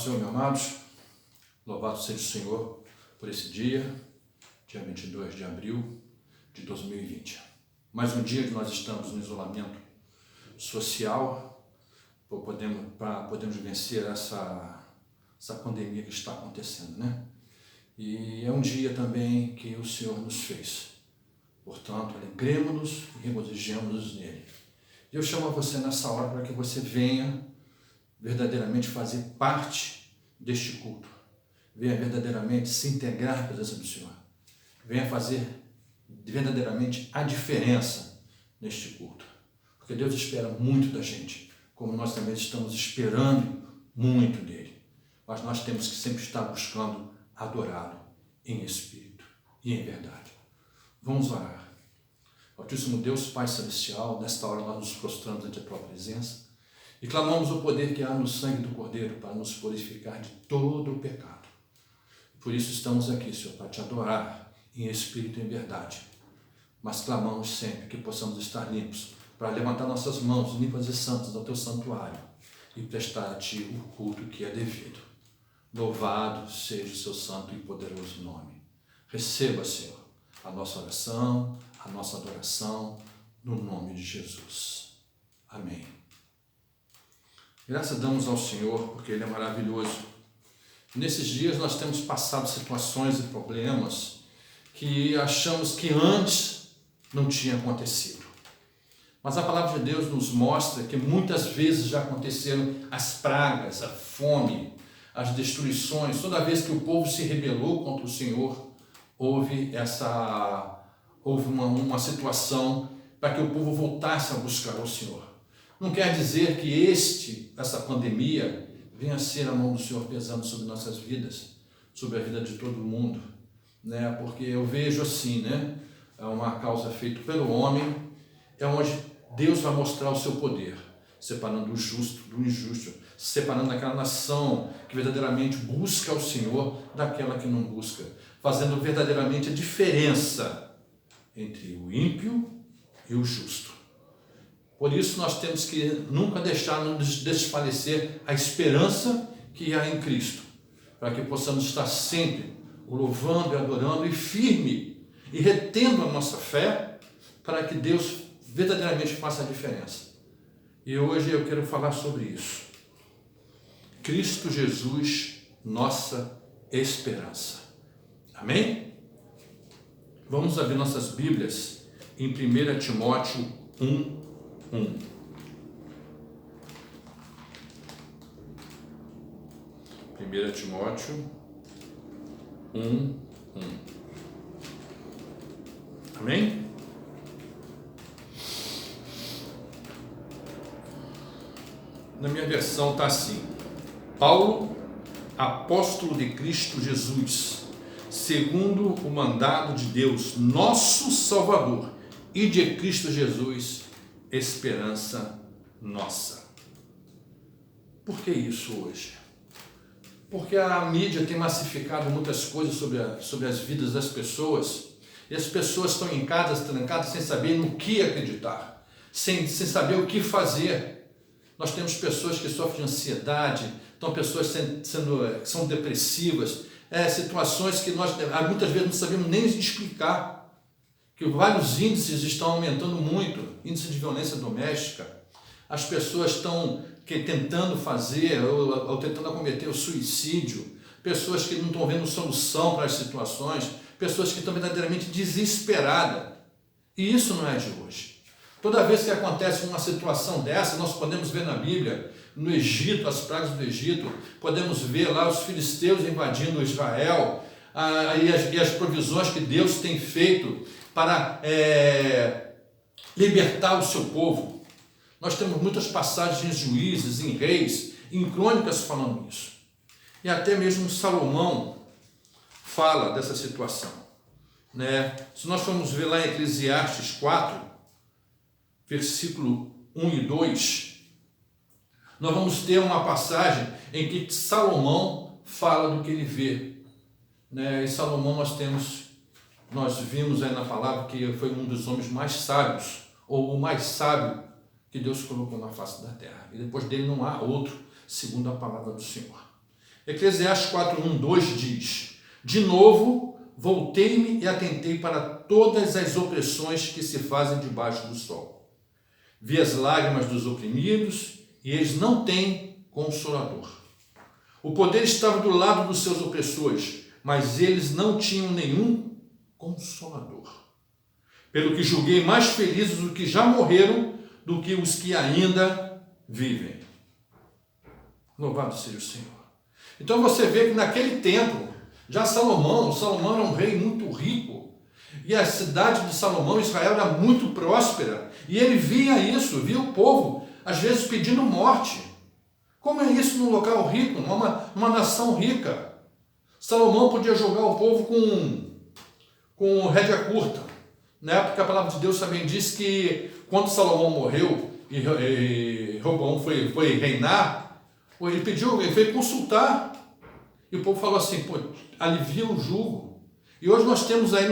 Senhor, meus amados, louvado seja o Senhor por esse dia 22 de abril de 2020. Mais um dia que nós estamos no isolamento social para podermos vencer essa pandemia que está acontecendo, né? E é um dia também que o Senhor nos fez. Portanto, alegremos-nos e regozijemos-nos nele. Eu chamo a você nessa hora para que você venha verdadeiramente fazer parte deste culto. Venha verdadeiramente se integrar à presença do Senhor. Venha fazer verdadeiramente a diferença neste culto. Porque Deus espera muito da gente, como nós também estamos esperando muito dele. Mas nós temos que sempre estar buscando adorá-lo em espírito e em verdade. Vamos orar. Altíssimo Deus, Pai Celestial, nesta hora nós nos prostramos ante a tua presença e clamamos o poder que há no sangue do Cordeiro para nos purificar de todo o pecado. Por isso estamos aqui, Senhor, para te adorar em espírito e em verdade. Mas clamamos sempre que possamos estar limpos, para levantar nossas mãos limpas e santas ao teu santuário e prestar a ti o culto que é devido. Louvado seja o seu santo e poderoso nome. Receba, Senhor, a nossa oração, a nossa adoração, no nome de Jesus. Amém. Graças damos ao Senhor, porque Ele é maravilhoso. Nesses dias nós temos passado situações e problemas que achamos que antes não tinha acontecido. Mas a palavra de Deus nos mostra que muitas vezes já aconteceram as pragas, a fome, as destruições. Toda vez que o povo se rebelou contra o Senhor, houve uma situação para que o povo voltasse a buscar o Senhor. Não quer dizer que essa pandemia venha a ser a mão do Senhor pesando sobre nossas vidas, sobre a vida de todo mundo, né? Porque eu vejo assim, né? É uma causa feita pelo homem, é onde Deus vai mostrar o seu poder, separando o justo do injusto, separando aquela nação que verdadeiramente busca o Senhor daquela que não busca, fazendo verdadeiramente a diferença entre o ímpio e o justo. Por isso nós temos que nunca deixar nos desfalecer a esperança que há em Cristo, para que possamos estar sempre o louvando e adorando e firme e retendo a nossa fé para que Deus verdadeiramente faça a diferença. E hoje eu quero falar sobre isso. Cristo Jesus, nossa esperança. Amém? Vamos abrir nossas Bíblias em 1 Timóteo 1:1. 1 Timóteo 1:1. Amém? Na minha versão está assim: Paulo, apóstolo de Cristo Jesus, segundo o mandado de Deus, nosso Salvador, e de Cristo Jesus, esperança nossa. Por que isso hoje? Porque a mídia tem massificado muitas coisas sobre as vidas das pessoas, e as pessoas estão em casa, trancadas, sem saber no que acreditar, sem saber o que fazer. Nós temos pessoas que sofrem de ansiedade, então pessoas que são depressivas, situações que nós muitas vezes não sabemos nem explicar, que vários índices estão aumentando muito, índice de violência doméstica, as pessoas estão tentando fazer ou tentando cometer o suicídio, pessoas que não estão vendo solução para as situações, pessoas que estão verdadeiramente desesperadas, e isso não é de hoje. Toda vez que acontece uma situação dessa, nós podemos ver na Bíblia, no Egito, as pragas do Egito, podemos ver lá os filisteus invadindo Israel, e as provisões que Deus tem feito para libertar o seu povo. Nós temos muitas passagens em Juízes, em Reis, em Crônicas falando isso. E até mesmo Salomão fala dessa situação, né? Se nós formos ver lá em Eclesiastes 4, versículo 1 e 2, nós vamos ter uma passagem em que Salomão fala do que ele vê, né? E Salomão nós vimos aí na palavra que foi um dos homens mais sábios, ou o mais sábio que Deus colocou na face da terra. E depois dele não há outro, segundo a palavra do Senhor. Eclesiastes 4:1-2 diz: de novo, voltei-me e atentei para todas as opressões que se fazem debaixo do sol. Vi as lágrimas dos oprimidos e eles não têm consolador. O poder estava do lado dos seus opressores, mas eles não tinham nenhum consolador. Pelo que julguei mais felizes os que já morreram do que os que ainda vivem. Louvado seja o Senhor. Então você vê que naquele tempo, já Salomão era um rei muito rico, e a cidade de Salomão, Israel, era muito próspera, e ele via isso, via o povo, às vezes pedindo morte. Como é isso num local rico, numa nação rica? Salomão podia jogar o povo com rédea curta, né? Porque a palavra de Deus também diz que quando Salomão morreu e Roboão foi reinar, ele veio consultar, e o povo falou assim, alivia o jugo. E hoje nós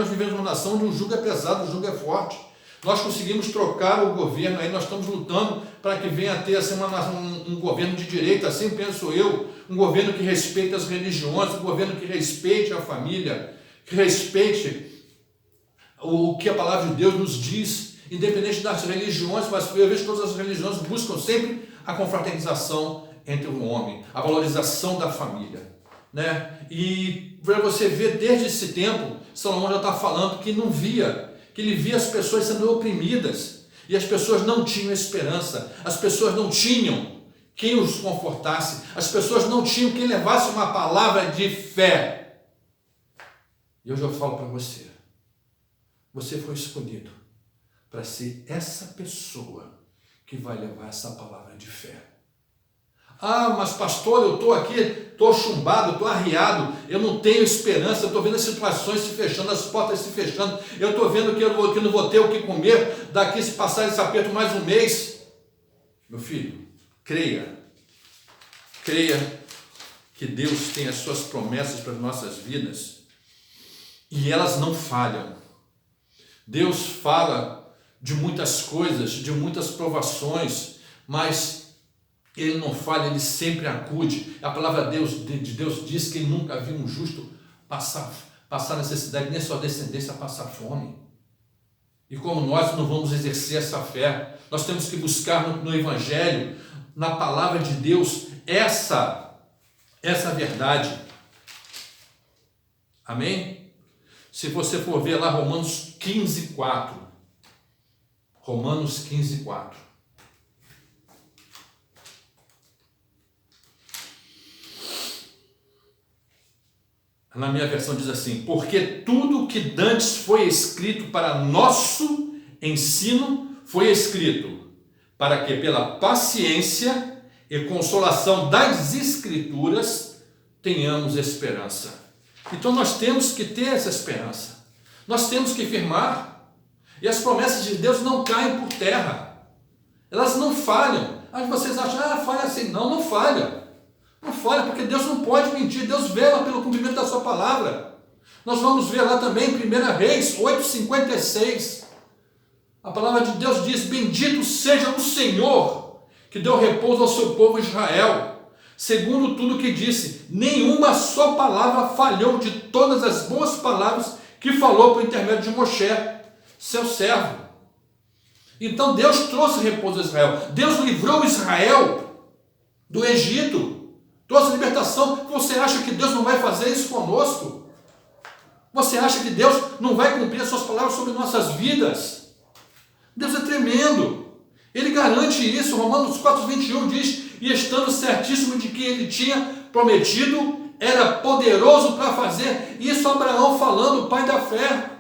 vivemos uma nação onde o jugo é pesado, o jugo é forte. Nós conseguimos trocar o governo, aí nós estamos lutando para que venha a ter assim, um governo de direita, assim penso eu, um governo que respeite as religiões, um governo que respeite a família, que respeite o que a palavra de Deus nos diz, independente das religiões, mas eu vejo que todas as religiões buscam sempre a confraternização entre o homem, a valorização da família, né? E para você ver, desde esse tempo, Salomão já está falando que ele via as pessoas sendo oprimidas, e as pessoas não tinham esperança, as pessoas não tinham quem os confortasse, as pessoas não tinham quem levasse uma palavra de fé. E hoje eu falo para você, você foi escolhido para ser essa pessoa que vai levar essa palavra de fé. Ah, mas pastor, eu estou aqui, estou chumbado, estou arriado, eu não tenho esperança, eu estou vendo as situações se fechando, as portas se fechando, eu estou vendo que eu não vou ter o que comer daqui se passar esse aperto mais um mês. Meu filho, creia que Deus tem as suas promessas para as nossas vidas e elas não falham. Deus fala de muitas coisas, de muitas provações, mas Ele não falha, Ele sempre acude. A palavra de Deus diz que Ele nunca viu um justo passar necessidade, nem sua descendência passar fome. E como nós não vamos exercer essa fé, nós temos que buscar no Evangelho, na palavra de Deus, essa verdade. Amém? Se você for ver lá Romanos 15:4. Romanos 15:4. Na minha versão diz assim: porque tudo que dantes foi escrito para nosso ensino foi escrito, para que pela paciência e consolação das Escrituras tenhamos esperança. Então nós temos que ter essa esperança, nós temos que firmar, e as promessas de Deus não caem por terra, elas não falham. Aí vocês acham, falha assim, não falha. Não falha, porque Deus não pode mentir, Deus vela pelo cumprimento da sua palavra. Nós vamos ver lá também em 1 Reis 8:56. A palavra de Deus diz: bendito seja o Senhor, que deu repouso ao seu povo Israel, segundo tudo que disse, nenhuma só palavra falhou de todas as boas palavras que falou por intermédio de Moshe, seu servo. Então Deus trouxe repouso a Israel, Deus livrou Israel do Egito, trouxe libertação. Você acha que Deus não vai fazer isso conosco? Você acha que Deus não vai cumprir as suas palavras sobre nossas vidas? Deus é tremendo, Ele garante isso. Romanos 4:21 diz: e estando certíssimo de que Ele tinha prometido, era poderoso para fazer. Isso Abraão falando, o pai da fé.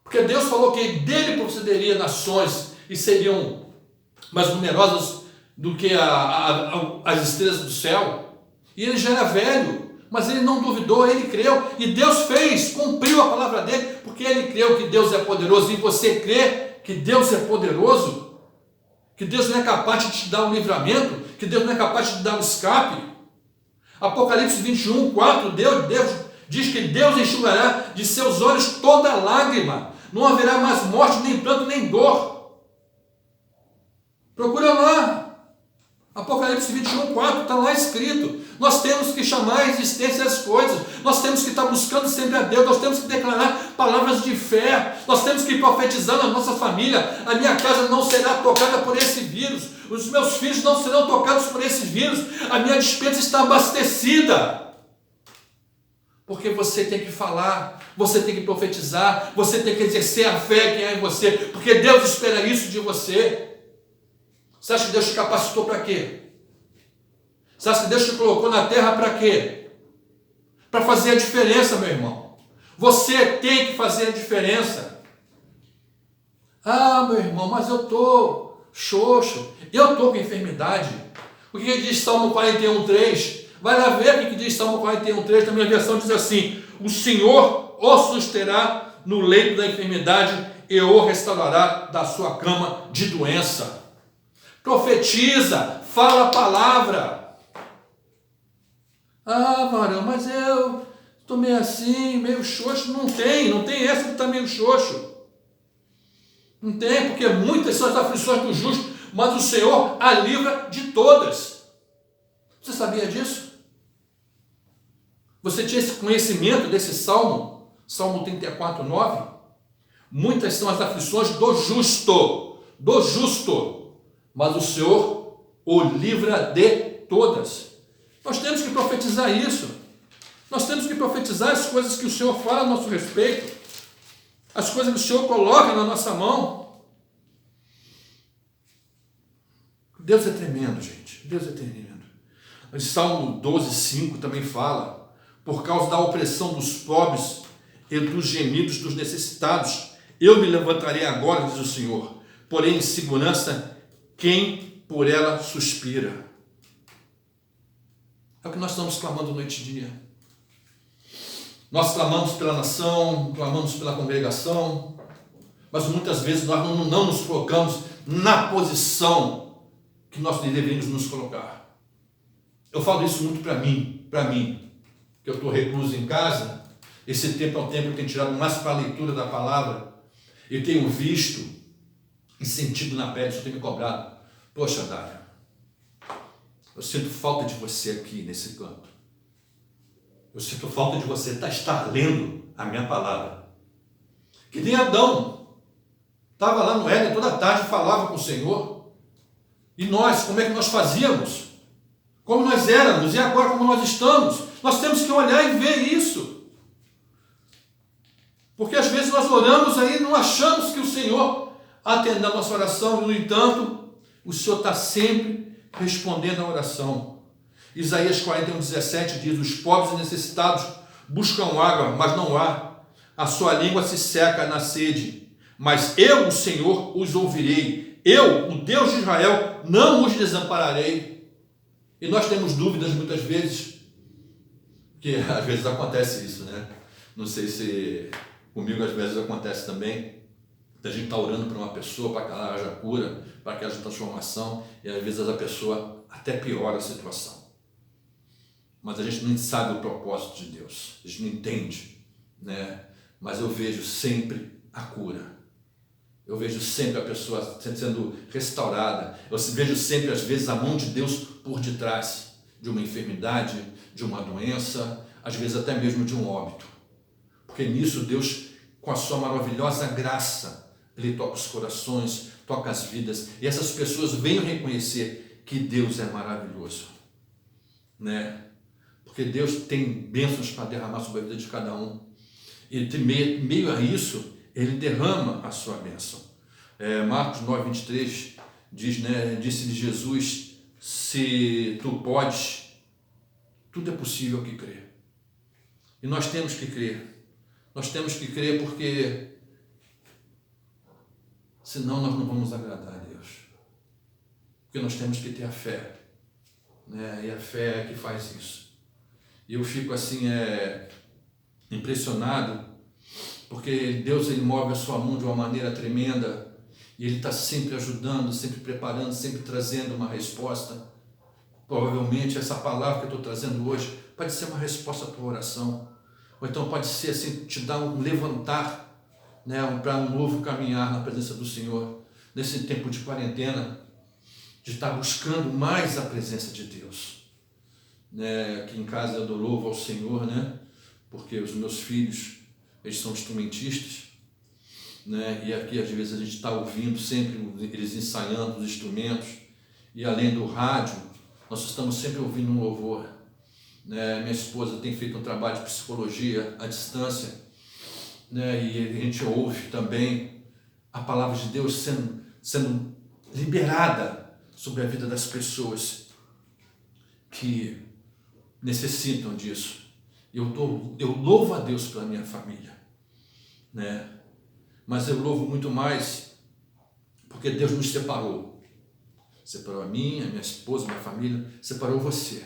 Porque Deus falou que dele procederia nações e seriam mais numerosas do que as estrelas do céu. E ele já era velho, mas ele não duvidou, ele creu, e Deus fez, cumpriu a palavra dele, porque ele creu que Deus é poderoso. E você crê que Deus é poderoso? Que Deus não é capaz de te dar um livramento? Que Deus não é capaz de te dar um escape? Apocalipse 21:4, Deus diz que Deus enxugará de seus olhos toda lágrima, não haverá mais morte, nem pranto, nem dor. Procura lá. Apocalipse 21:4 está lá escrito. Nós temos que chamar a existência as coisas. Nós temos que estar buscando sempre a Deus. Nós temos que declarar palavras de fé. Nós temos que profetizar na nossa família. A minha casa não será tocada por esse vírus. Os meus filhos não serão tocados por esse vírus. A minha despensa está abastecida. Porque você tem que falar, você tem que profetizar, você tem que exercer a fé que há em você. Porque Deus espera isso de você. Você acha que Deus te capacitou para quê? Você acha que Deus te colocou na terra para quê? Para fazer a diferença, meu irmão. Você tem que fazer a diferença. Ah, meu irmão, mas eu estou xoxo, eu estou com enfermidade. O que diz Salmo 41:3? Vai lá ver o que diz Salmo 41:3, na minha versão diz assim: o Senhor o susterá no leito da enfermidade e o restaurará da sua cama de doença. Profetiza, fala a palavra. Ah, varão, mas eu estou meio assim, meio xoxo. Não tem essa que está meio xoxo. Não tem, porque muitas são as aflições do justo, mas o Senhor a livra de todas. Você sabia disso? Você tinha esse conhecimento desse Salmo? Salmo 34:9? Muitas são as aflições do justo, mas o Senhor o livra de todas. Nós temos que profetizar isso. Nós temos que profetizar as coisas que o Senhor fala a nosso respeito, as coisas que o Senhor coloca na nossa mão. Deus é tremendo, gente. Deus é tremendo. O Salmo 12:5 também fala: por causa da opressão dos pobres e dos gemidos dos necessitados, eu me levantarei agora, diz o Senhor, porém em segurança quem por ela suspira. É o que nós estamos clamando noite e dia. Nós clamamos pela nação, clamamos pela congregação, mas muitas vezes nós não nos colocamos na posição que nós deveríamos nos colocar. Eu falo isso muito para mim, que eu estou recluso em casa. Esse tempo é um tempo que eu tenho tirado mais para a leitura da palavra, e tenho visto e sentido na pele, isso tem me cobrado. Poxa, Dário, eu sinto falta de você aqui nesse canto. Eu sinto falta de você estar lendo a minha palavra. Que nem Adão. Estava lá no Éden toda tarde, falava com o Senhor. E nós, como é que nós fazíamos? Como nós éramos e agora como nós estamos? Nós temos que olhar e ver isso. Porque às vezes nós oramos aí e não achamos que o Senhor atende a nossa oração. E, no entanto, o Senhor está sempre respondendo a oração. Isaías 41:17 diz: os pobres e necessitados buscam água, mas não há. A sua língua se seca na sede. Mas eu, o Senhor, os ouvirei. Eu, o Deus de Israel, não os desampararei. E nós temos dúvidas muitas vezes, que às vezes acontece isso, né? Não sei se comigo às vezes acontece também. A gente está orando para uma pessoa, para que ela haja cura, para que haja transformação, e às vezes a pessoa até piora a situação. Mas a gente não sabe o propósito de Deus, a gente não entende, né? Mas eu vejo sempre a cura. Eu vejo sempre a pessoa sendo restaurada. Eu vejo sempre, às vezes, a mão de Deus por detrás de uma enfermidade, de uma doença, às vezes até mesmo de um óbito. Porque nisso Deus, com a sua maravilhosa graça, Ele toca os corações, toca as vidas, e essas pessoas venham reconhecer que Deus é maravilhoso, né? Porque Deus tem bênçãos para derramar sobre a vida de cada um, e meio a isso, Ele derrama a sua bênção. Marcos 9:23 diz, né, disse-lhe Jesus: se tu podes, tudo é possível que crê. E nós temos que crer. Nós temos que crer, porque senão nós não vamos agradar a Deus. Porque nós temos que ter a fé, né? E a fé é que faz isso. E eu fico assim, impressionado, porque Deus, Ele move a sua mão de uma maneira tremenda, e Ele está sempre ajudando, sempre preparando, sempre trazendo uma resposta. Provavelmente essa palavra que eu estou trazendo hoje pode ser uma resposta à tua oração, ou então pode ser assim, te dar um levantar, né, para um novo caminhar na presença do Senhor, nesse tempo de quarentena, de estar buscando mais a presença de Deus. Né? Aqui em casa eu dou louvo ao Senhor, né? Porque os meus filhos, eles são instrumentistas, né? E aqui às vezes a gente está ouvindo sempre eles ensaiando os instrumentos, e além do rádio, nós estamos sempre ouvindo um louvor. Né? Minha esposa tem feito um trabalho de psicologia à distância, né? E a gente ouve também a palavra de Deus sendo liberada sobre a vida das pessoas que necessitam disso. Eu louvo a Deus pela minha família, né? Mas eu louvo muito mais porque Deus nos separou. Separou a mim, a minha esposa, a minha família, separou você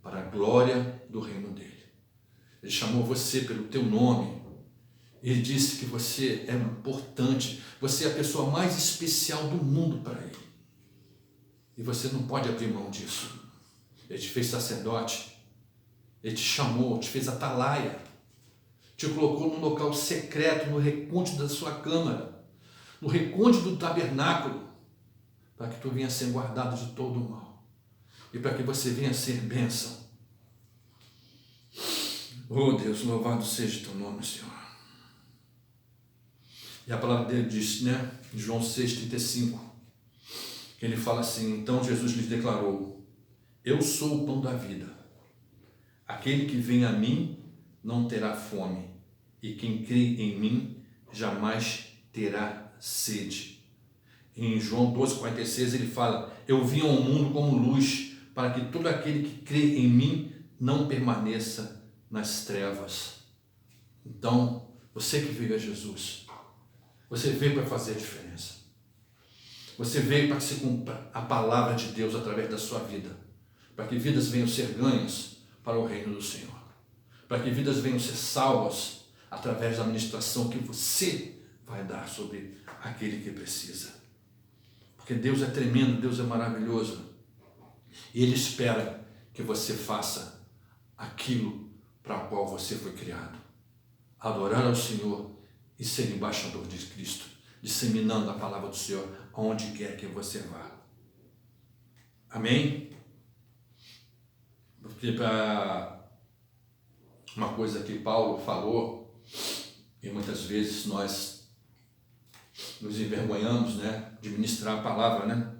para a glória do reino dele. Ele chamou você pelo teu nome. Ele disse que você é importante, você é a pessoa mais especial do mundo para ele. E você não pode abrir mão disso. Ele te fez sacerdote, ele te chamou, te fez atalaia, te colocou num local secreto, no recôndito da sua câmara, no recôndito do tabernáculo, para que tu venha ser guardado de todo o mal e para que você venha ser bênção. Oh Deus, louvado seja teu nome, Senhor. E a palavra dele diz, né, em João 6,35, que ele fala assim: então Jesus lhes declarou: eu sou o pão da vida. Aquele que vem a mim não terá fome, e quem crê em mim jamais terá sede. Em João 12,46 ele fala: eu vim ao mundo como luz, para que todo aquele que crê em mim não permaneça nas trevas. Então, você que veio a Jesus, você veio para fazer a diferença. Você veio para que se cumpra a palavra de Deus através da sua vida, para que vidas venham ser ganhas para o reino do Senhor, para que vidas venham ser salvas através da ministração que você vai dar sobre aquele que precisa. Porque Deus é tremendo, Deus é maravilhoso, e Ele espera que você faça aquilo para o qual você foi criado: adorar ao Senhor e ser embaixador de Cristo, disseminando a palavra do Senhor aonde quer que você vá. Amém? Porque para uma coisa que Paulo falou, e muitas vezes nós nos envergonhamos, né, de ministrar a palavra, né?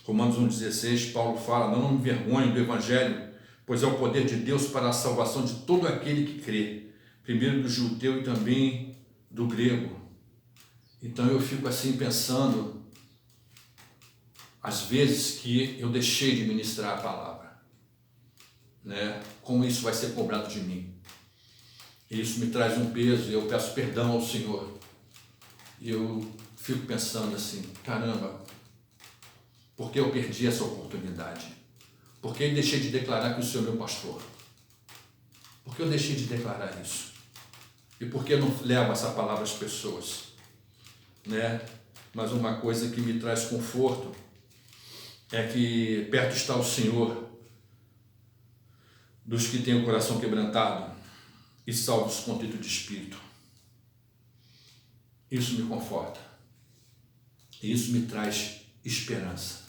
Romanos 1,16, Paulo fala: não me envergonho do Evangelho, pois é o poder de Deus para a salvação de todo aquele que crê, primeiro do judeu e também do grego. Então eu fico assim pensando, às vezes, que eu deixei de ministrar a palavra, né? Como isso vai ser cobrado de mim. E isso me traz um peso, e eu peço perdão ao Senhor. E eu fico pensando assim: caramba, por que eu perdi essa oportunidade? Por que eu deixei de declarar que o Senhor é meu pastor? Por que eu deixei de declarar isso? E por que eu não levo essa palavra às pessoas? Né? Mas uma coisa que me traz conforto é que perto está o Senhor dos que têm o coração quebrantado e salva os contritos de espírito. Isso me conforta. E isso me traz esperança.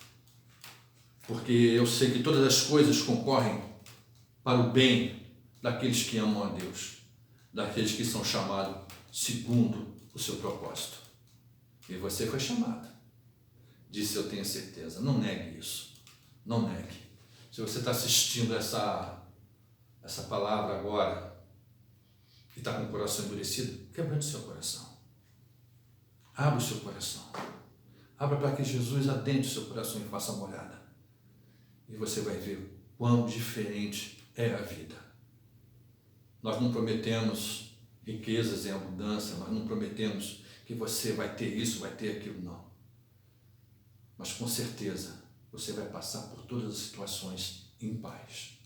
Porque eu sei que todas as coisas concorrem para o bem daqueles que amam a Deus, daqueles que são chamados segundo o seu propósito. E você foi chamado. Disse: eu tenho certeza. Não negue isso. Não negue. Se você está assistindo essa palavra agora e está com o coração endurecido, quebrante o seu coração. Abra o seu coração. Abra para que Jesus adentre o seu coração e faça morada. E você vai ver quão diferente é a vida. Nós não prometemos riquezas em abundância, nós não prometemos que você vai ter isso, vai ter aquilo, não. Mas com certeza você vai passar por todas as situações em paz.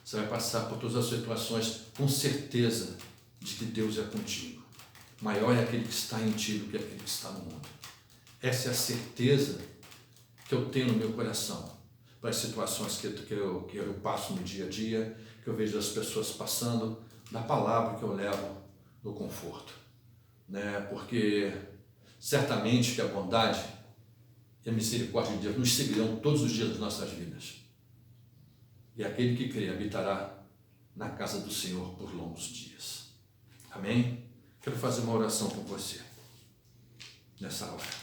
Você vai passar por todas as situações com certeza de que Deus é contigo. Maior é aquele que está em ti do que aquele que está no mundo. Essa é a certeza que eu tenho no meu coração para as situações que eu passo no dia a dia, que eu vejo as pessoas passando, da palavra que eu levo no conforto. Né? Porque certamente que a bondade e a misericórdia de Deus nos seguirão todos os dias das nossas vidas. E aquele que crê habitará na casa do Senhor por longos dias. Amém? Quero fazer uma oração com você nessa hora.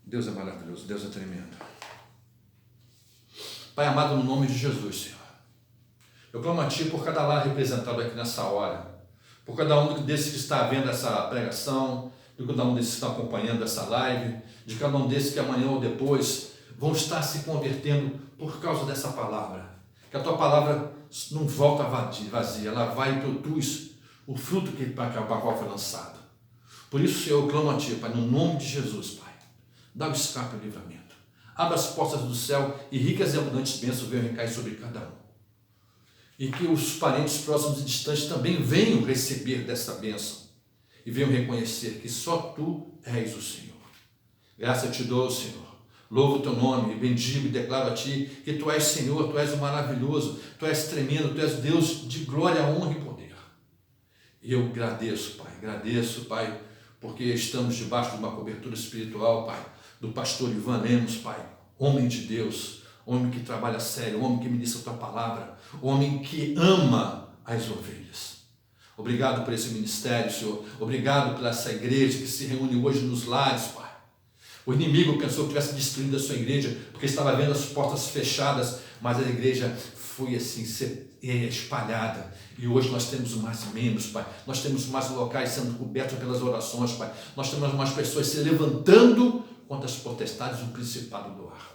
Deus é maravilhoso, Deus é tremendo. Pai amado, no nome de Jesus, Senhor, eu clamo a Ti por cada lar representado aqui nessa hora, por cada um desses que está vendo essa pregação, de cada um desses que está acompanhando essa live, de cada um desses que amanhã ou depois vão estar se convertendo por causa dessa palavra. Que a Tua palavra não volta vazia, ela vai e produz o fruto para o qual foi lançado. Por isso, Senhor, eu clamo a Ti, Pai, no nome de Jesus, Pai, dá o escape e o livramento. Abra as portas do céu e ricas e abundantes bênçãos venham recair sobre cada um. E que os parentes próximos e distantes também venham receber dessa bênção e venham reconhecer que só Tu és o Senhor. Graças eu Te dou, Senhor. Louvo o Teu nome e bendigo e declaro a Ti que Tu és Senhor, Tu és o maravilhoso, Tu és tremendo, Tu és Deus de glória, honra e poder. E eu agradeço, Pai, porque estamos debaixo de uma cobertura espiritual, Pai, do pastor Ivan Lemos, Pai, homem de Deus, homem que trabalha sério, homem que ministra a Tua palavra, homem que ama as ovelhas. Obrigado por esse ministério, Senhor. Obrigado por essa igreja que se reúne hoje nos lares, Pai. O inimigo pensou que tivesse destruído a sua igreja, porque estava vendo as portas fechadas, mas a igreja foi assim, espalhada. E hoje nós temos mais membros, Pai. Nós temos mais locais sendo cobertos pelas orações, Pai. Nós temos mais pessoas se levantando contra as potestades do principado do ar.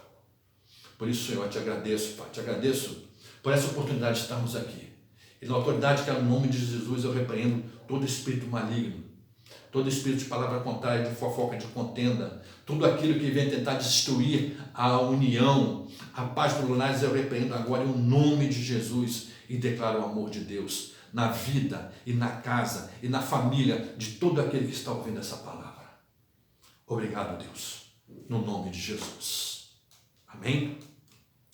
Por isso, Senhor, eu Te agradeço, Pai. Te agradeço por essa oportunidade de estarmos aqui. E na autoridade que é no nome de Jesus eu repreendo todo espírito maligno, todo espírito de palavra contrária, de fofoca, de contenda, tudo aquilo que vem tentar destruir a união, a paz dos lunares, eu repreendo agora em nome de Jesus e declaro o amor de Deus na vida e na casa e na família de todo aquele que está ouvindo essa palavra. Obrigado, Deus, no nome de Jesus. Amém?